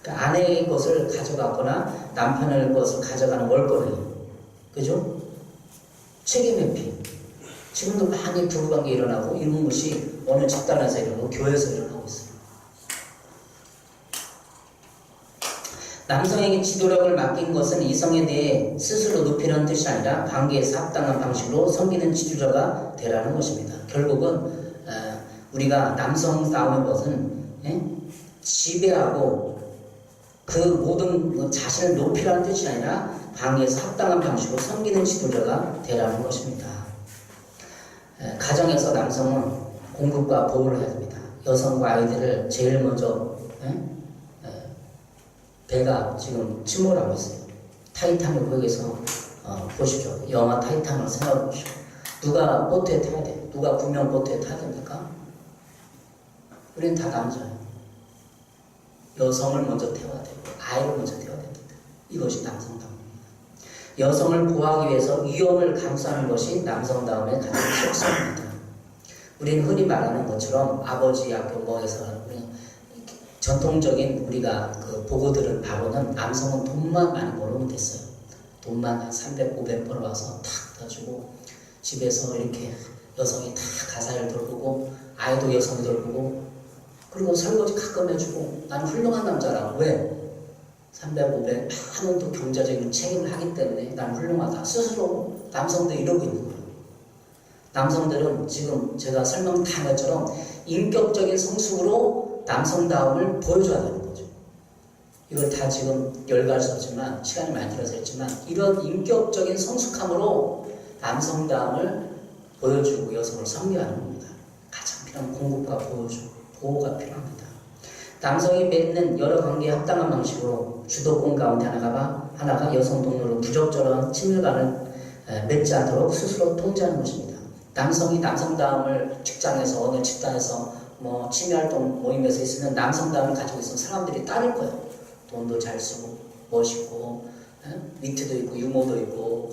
그러니까 아내의 것을 가져가거나 남편의 것을 가져가는 월권이에요. 그죠? 책임 회피. 지금도 많이 부부관계 일어나고 이런 것이 어느 집단에서 일어나고 교회에서 일어나고 있어요. 남성에게 지도력을 맡긴 것은 이성에 대해 스스로 높이는 뜻이 아니라 관계에서 합당한 방식으로 섬기는 지도자가 되라는 것입니다. 결국은 우리가 남성다움의 것은 지배하고 그 모든 자신을 높이라는 뜻이 아니라 관계에서 합당한 방식으로 섬기는 지도자가 되라는 것입니다. 가정에서 남성은 공급과 보호를 해야 됩니다. 여성과 아이들을 제일 먼저 배가 지금 침몰하고 있어요. 타이탄을 거기서 보십시오. 영화 타이탄을 생각해 보십시오. 누가 보트에 타야 돼? 누가 구명 보트에 타야 됩니까? 우리는 다 남자예요. 여성을 먼저 태워야 되고 아이를 먼저 태워야 됩니다. 이것이 남성다움입니다. 여성을 보호하기 위해서 위험을 감수하는 것이 남성다움의 가장 특성입니다. 우리는 흔히 말하는 것처럼 아버지 학교 뭐에서 전통적인 우리가 보고 들은 바로는 남성은 돈만 많이 벌으면 됐어요. 돈만 한 300, 500 벌어와서 탁 떠주고 집에서 이렇게 여성이 다 가사를 돌보고 아이도 여성이 돌보고 그리고 설거지 가끔 해주고 나는 훌륭한 남자라고. 왜? 300, 500 많은 또 경제적인 책임을 하기 때문에 나는 훌륭하다. 스스로 남성들이 이러고 있는 거예요. 남성들은 지금 제가 설명한 것처럼 인격적인 성숙으로 남성다움을 보여줘야 되는 거죠. 이걸 다 지금 열갈 수 없지만 시간이 많이 들어서 했지만 이런 인격적인 성숙함으로 남성다움을 보여주고 여성을 섬겨하는 겁니다. 가장 필요한 공급과 보호가 필요합니다. 남성이 맺는 여러 관계에 합당한 방식으로 주도권 가운데 하나가 여성 동료로 부적절한 친밀감을 맺지 않도록 스스로 통제하는 것입니다. 남성이 남성다움을 직장에서 어느 집단에서 취미활동 모임에서 있으면 남성다움을 가지고 있으면 사람들이 따를 거예요. 돈도 잘 쓰고 멋있고 위트도 있고 유머도 있고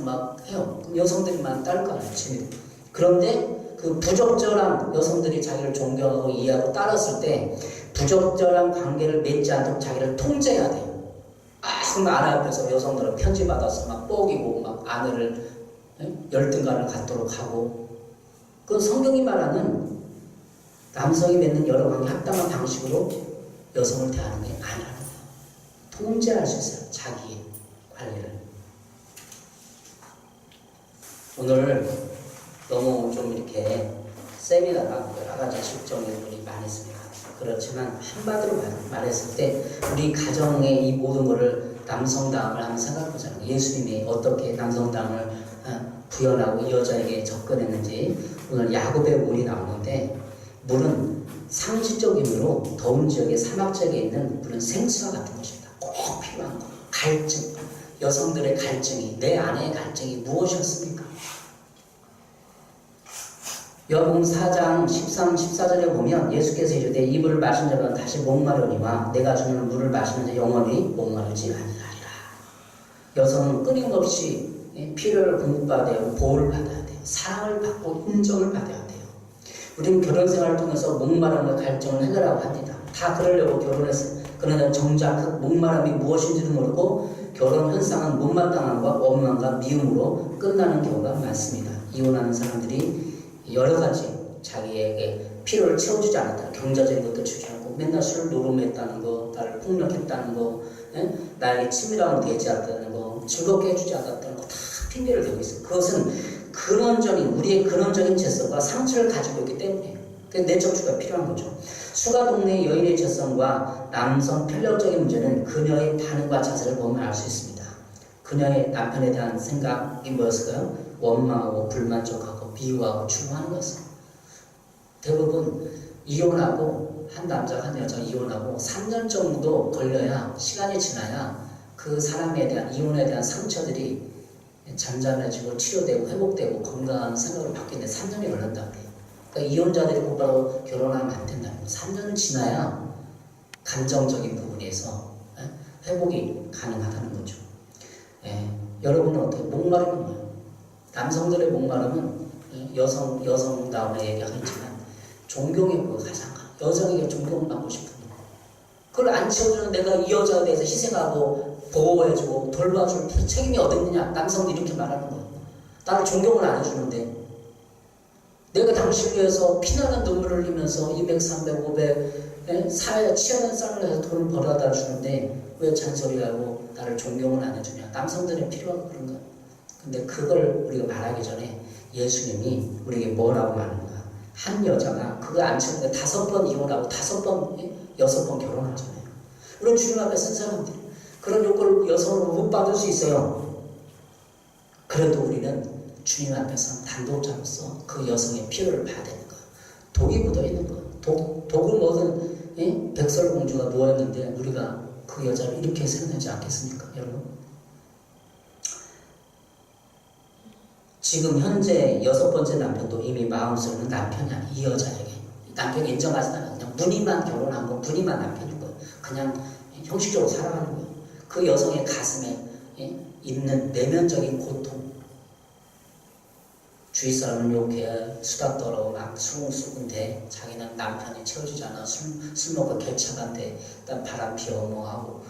막 해요. 여성들만 따를 거 아니에요. 취미도. 그런데 그 부적절한 여성들이 자기를 존경하고 이해하고 따랐을 때 부적절한 관계를 맺지 않도록 자기를 통제해야 돼요. 아내 앞에서 여성들은 편지 받아서 막 뽀기고 막 아내를 열등감을 갖도록 하고 그 성경이 말하는 남성이 맺는 여러 관계 합당한 방식으로 여성을 대하는 게 아니라는 거예요. 통제할 수 있어요. 자기의 관리를. 오늘 너무 좀 이렇게 세미나나 여러 가지 실정들이 많이 있습니다. 그렇지만 한마디로 말했을 때 우리 가정의 이 모든 것을 남성다움을 한번 생각해 보잖아요. 예수님이 어떻게 남성다움을 구현하고 이 여자에게 접근했는지. 오늘 야곱의 물이 나오는데 물은 상시적 의미로 더운 지역에 사막 지역에 있는 물은 생수와 같은 것입니다. 꼭 필요한 거. 갈증. 여성들의 갈증이 내 아내의 갈증이 무엇이었습니까? 요한복음 4장 13, 14절에 보면 예수께서 이르되 이 물을 마신 자는 다시 목마르니와 내가 주는 물을 마시는 자 영원히 목마르지 아니하리라. 여성은 끊임없이 필요를 공급받아야 되고 보호를 받아야 돼요. 사랑을 받고 인정을 받아야 돼요. 우리는 결혼 생활을 통해서 목마름과 갈증을 해결하고 합니다. 다 그러려고 결혼했어요. 그러나 정작 그 목마름이 무엇인지도 모르고 결혼 현상은 못마땅함과 원망과 미움으로 끝나는 경우가 많습니다. 이혼하는 사람들이 여러 가지 자기에게 필요를 채워주지 않았다. 경제적인 것도 주지 않고 맨날 술을 노름했다는 거, 나를 폭력했다는 거, 나에게 친밀함을 대지 않았다는 거, 즐겁게 해주지 않았다는 거 다 핑계를 대고 있어요. 그것은 근원적인 우리의 근원적인 죄성과 상처를 가지고 있기 때문이에요. 그래서 내적 주가 필요한 거죠. 수가 동네 여인의 죄성과 남성 편력적인 문제는 그녀의 반응과 자세를 보면 알 수 있습니다. 그녀의 남편에 대한 생각이 뭐였을까요? 원망하고 불만족하고 미워하고 추모하는 것이었어요. 대부분 이혼하고 한 남자가 한 여자가 이혼하고 3년 정도 걸려야 시간이 지나야 그 사람에 대한 이혼에 대한 상처들이 잠잠해지고 치료되고 회복되고 건강한 생각으로 바뀌는데 3년이 걸린다고 해요. 그러니까 이혼자들이 곧바로 결혼하면 안 된다는 거예요. 3년을 지나야 감정적인 부분에서 회복이 가능하다는 거죠. 여러분은 어떻게 목마름은 뭐예요? 남성들의 목마름은 여성다움의 얘기하겠지만 존경의 부가 가장 여성에게 존경을 받고 싶은 거. 그걸 안 채워주는 내가 이 여자에 대해서 희생하고 보호해주고 돌봐줄 책임이 어딨느냐. 남성들이 이렇게 말하는 거예요. 나를 존경을 안 해주는데 내가 당신을 위해서 피나는 눈물을 흘리면서 200, 300, 500 사회 치열한 싸움을 해서 돈을 벌어다 주는데 왜 잔소리하고 나를 존경을 안 해주냐. 남성들은 필요하고 그런 거예요. 근데 그걸 우리가 말하기 전에 예수님이 우리에게 뭐라고 말하는가. 한 여자가 그거 안 채우는데 5번 이혼하고 5번, 6번 결혼하잖아요. 그런 주님 앞에 선 사람들이 그런 요구를 여성으로 못 받을 수 있어요. 그래도 우리는 주님 앞에서 단독자로서 그 여성의 필요를 봐야 되는 거예요. 독이 묻어있는 거예요. 독을 먹은 백설공주가 누워있는데 우리가 그 여자를 이렇게 생각하지 않겠습니까, 여러분? 지금 현재 6번째 남편도 이미 마음속에는 남편이 아니에요. 이 여자에게. 남편이 인정하지 않아요. 그냥 무늬만 결혼한 거, 무늬만 남편인 거예요. 그냥 형식적으로 살아가는 거예요. 그 여성의 가슴에 있는 내면적인 고통. 주위 사람은 욕해, 수다 떨어, 막 수근수근대. 자기는 남편이 채워주지 않아. 술 먹고 개차간대. 바람 피워 뭐 하고.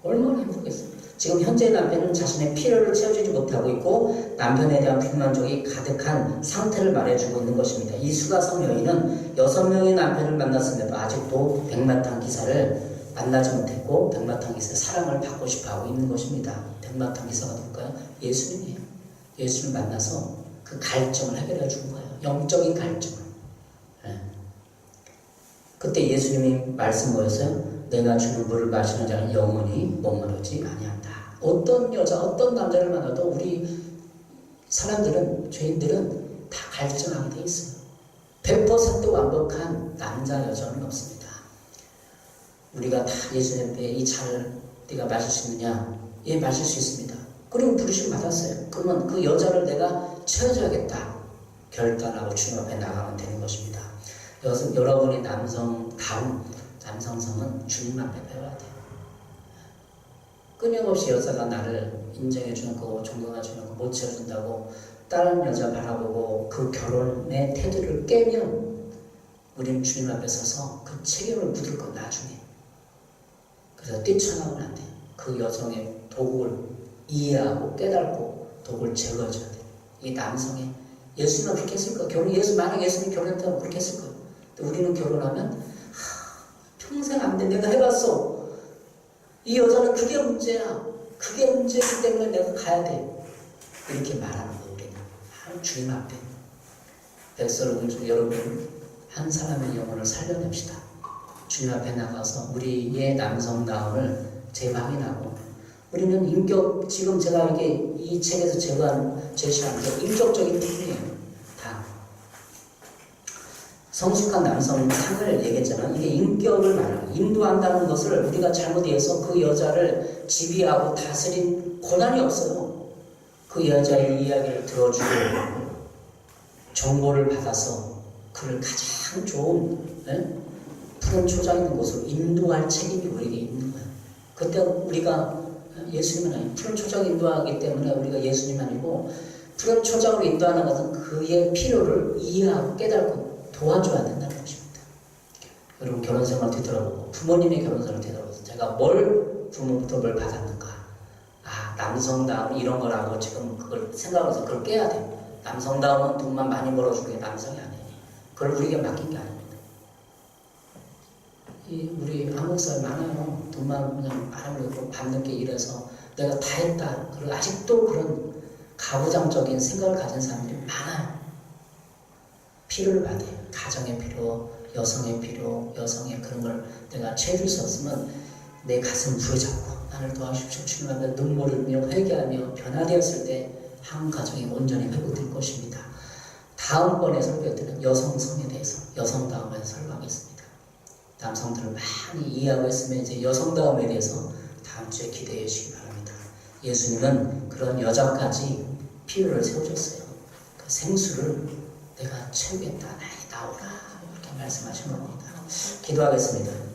얼마나 행복했어요. 지금 현재 남편은 자신의 필요를 채워주지 못하고 있고 남편에 대한 불만족이 가득한 상태를 말해주고 있는 것입니다. 이 수가성 여인은 6명의 남편을 만났음에도 아직도 백마탄 기사를 만나지 못했고 백마탄 기사의 사랑을 받고 싶어하고 있는 것입니다. 백마탄 기사가 누굴까요? 예수님이에요. 예수님을 만나서 그 갈증을 해결해 준 거예요. 영적인 갈증을. 그때 예수님이 말씀 뭐였어요? 내가 주는 물을 마시는 자는 영원히 목마르지 아니한다. 어떤 여자, 어떤 남자를 만나도 우리 사람들은, 죄인들은 다 갈증하게 돼 있어요. 100% 완벽한 남자, 여자는 없습니다. 우리가 다 예수님께 이 차를 네가 마실 수 있느냐? 예, 마실 수 있습니다. 그리고 부르심 받았어요. 그러면 그 여자를 내가 채워줘야겠다. 결단하고 주님 앞에 나가면 되는 것입니다. 여러분의 남성성은 주님 앞에 배워야 돼요. 끊임없이 여자가 나를 인정해주는 거, 존경해주는 거 못 채워준다고 다른 여자 바라보고 그 결혼의 태도를 깨면 우리는 주님 앞에 서서 그 책임을 묻을 거 나중에. 그래서 뛰쳐나오면 안 돼요. 그 여성의 도구를 이해하고 깨닫고 도구를 제거해줘야 돼요. 이 남성의 예수님은 그렇게 했을 거예요. 만약 예수님 결혼했다면 그렇게 했을 거예요. 근데 우리는 결혼하면 평생 안 돼. 내가 해봤어. 이 여자는 그게 문제야. 그게 문제이기 때문에 내가 가야 돼. 이렇게 말하는 거예요. 우리는 주님 앞에. 백설공주 여러분, 한 사람의 영혼을 살려냅시다. 주님 앞에 나가서 우리의 남성다움을 재확인하고, 우리는 인격, 지금 제가 이 책에서 제시한 게 인격적인 부분이에요. 다. 성숙한 남성 상을 얘기했잖아요. 이게 인격을 말하는, 인도한다는 것을 우리가 잘못 이해해서 그 여자를 지배하고 다스린 고난이 없어요. 그 여자의 이야기를 들어주고 정보를 받아서 그를 가장 좋은 푸른 초장 있는 곳으로 인도할 책임이 우리에게 있는 거예요. 그때 우리가 예수님은 아니고 푸른 초장 인도하기 때문에 우리가 예수님 아니고 푸른 초장으로 인도하는 것은 그의 필요를 이해하고 깨닫고 도와줘야 된다는 것입니다. 여러분 결혼생활 되돌아보고 부모님의 결혼생활 되돌아보고 제가 부모부터 뭘 받았는가. 남성다움 이런 거라고 지금 그걸 생각해서 그걸 깨야 돼요. 남성다움은 돈만 많이 벌어주는 게 남성이 아니에요. 그걸 우리에게 맡긴 게 아닙니다. 우리 한국 사람 많아요. 돈만 그냥 많이 벌고 밤늦게 일해서 내가 다 했다. 그리고 아직도 그런 가부장적인 생각을 가진 사람들이 많아요. 필요를 받아요. 가정의 필요, 여성의 필요, 여성의 그런 걸 내가 채워줄 수 없으면 내 가슴 부여잡고 나를 도와주십시오 주님하며 눈물을 흘리며 회개하며 변화되었을 때 한 가정이 온전히 회복될 것입니다. 다음번에 설교할 때는 여성성에 대해서 여성다움에 설교하겠습니다. 남성들을 많이 이해하고 있으면 이제 여성다움에 대해서 다음 주에 기대해 주시기 바랍니다. 예수님은 그런 여자까지 필요를 세워줬어요. 그 생수를 내가 채우겠다. 나오라. 이렇게 말씀하신 겁니다. 기도하겠습니다.